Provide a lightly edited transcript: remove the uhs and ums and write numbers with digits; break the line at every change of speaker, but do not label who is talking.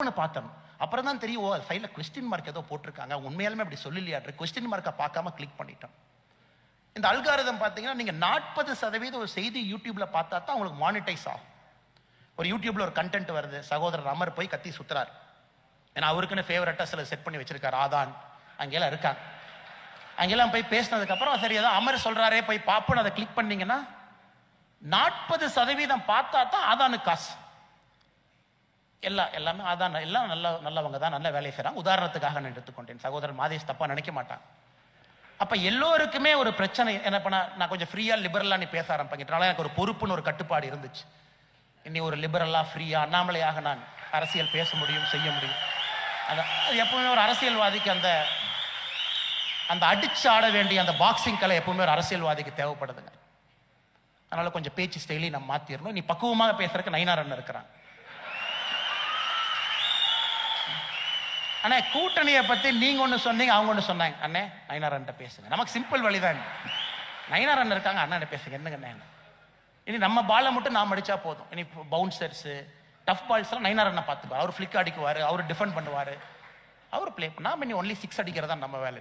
பார்த்தோம். அப்புறம் தான் தெரியும், ஓ சைடில் கொஸ்டின் மார்க் ஏதோ போட்டிருக்காங்க, உண்மையாலுமே அப்படி சொல்லலையா, கொஸ்டின் மார்க்கை பார்க்காம கிளிக் பண்ணிட்டோம். இந்த அல்காரிதம் பார்த்தீங்கன்னா, நீங்கள் 40% ஒரு செய்தி யூடியூப்ல பார்த்தா தான் உங்களுக்கு மானிட்டைஸ் ஆகும். ஒரு யூடியூப்ல ஒரு கண்டென்ட் வருது, சகோதரர் அமர் போய் கத்தி சுத்துறாரு, ஏன்னா அவருக்குன்னு ஃபேவரட்டா சில செட் பண்ணி வச்சிருக்காரு, ஆதான் அங்கெல்லாம் இருக்காங்க. அங்கெல்லாம் போய் பேசினதுக்கு அப்புறம் சரி ஏதோ அமர் சொல்றாரே போய் பார்ப்போன்னு அதை கிளிக் பண்ணீங்கன்னா 40% பார்த்தா தான் ஆதானு காசு. எல்லாமே அதான், எல்லாம் நல்லவங்க தான், நல்ல வேலையை செய்றாங்க. உதாரணத்துக்காக நான் எடுத்துக்கொண்டேன், சகோதரர் மாதேஷ் தப்பா நினைக்க மாட்டாங்க. அப்ப எல்லோருக்குமே ஒரு பிரச்சனை என்ன பண்ண, நான் கொஞ்சம் ஃப்ரீயா லிபரலா நீ பேச ஆரம்பிக்கிறனால எனக்கு ஒரு பொறுப்புன்னு ஒரு கட்டுப்பாடு இருந்துச்சு. இனி ஒரு லிபரலா ஃப்ரீயா அண்ணாமலையாக நான் அரசியல் பேச முடியும், செய்ய முடியும். அது எப்பவுமே ஒரு அரசியல்வாதிக்கு அந்த அந்த அடிச்சு ஆட வேண்டிய அந்த பாக்ஸிங் கலை எப்பவுமே ஒரு அரசியல்வாதிக்கு தேவைப்படுதுங்க. அதனால கொஞ்சம் பேச்சு ஸ்டைலி நம்ம மாத்திரணும். நீ பக்குவமாக பேசுறதுக்கு நயினார் அண்ணன் இருக்கிறாங்க. அண்ணே கூட்டணியை பத்தி நீங்க ஒண்ணு சொன்னீங்க, அவங்க ஒண்ணு சொன்னாங்க. அண்ணே நயினார் அண்ணன் பேசுங்க, நமக்கு சிம்பிள் வழிதான். நயினார் அண்ணன் இருக்காங்க, அண்ணன் பேசுங்க. என்னங்க இனி நம்ம பாலை மட்டும் நாம் அடிச்சா போதும். இனி பவுன்சர்ஸ் டஃப் பால்ஸ் எல்லாம் நயினார் அண்ணன் பார்த்துப்பாரு. அவர் ஃபிளிக் அடிக்குவாரு, அவர் டிஃபெண்ட் பண்ணுவாரு, அவர் பிளே பண்ணா. இனி ஒன்லி 6 அடிக்கிறதா நம்ம வேலை.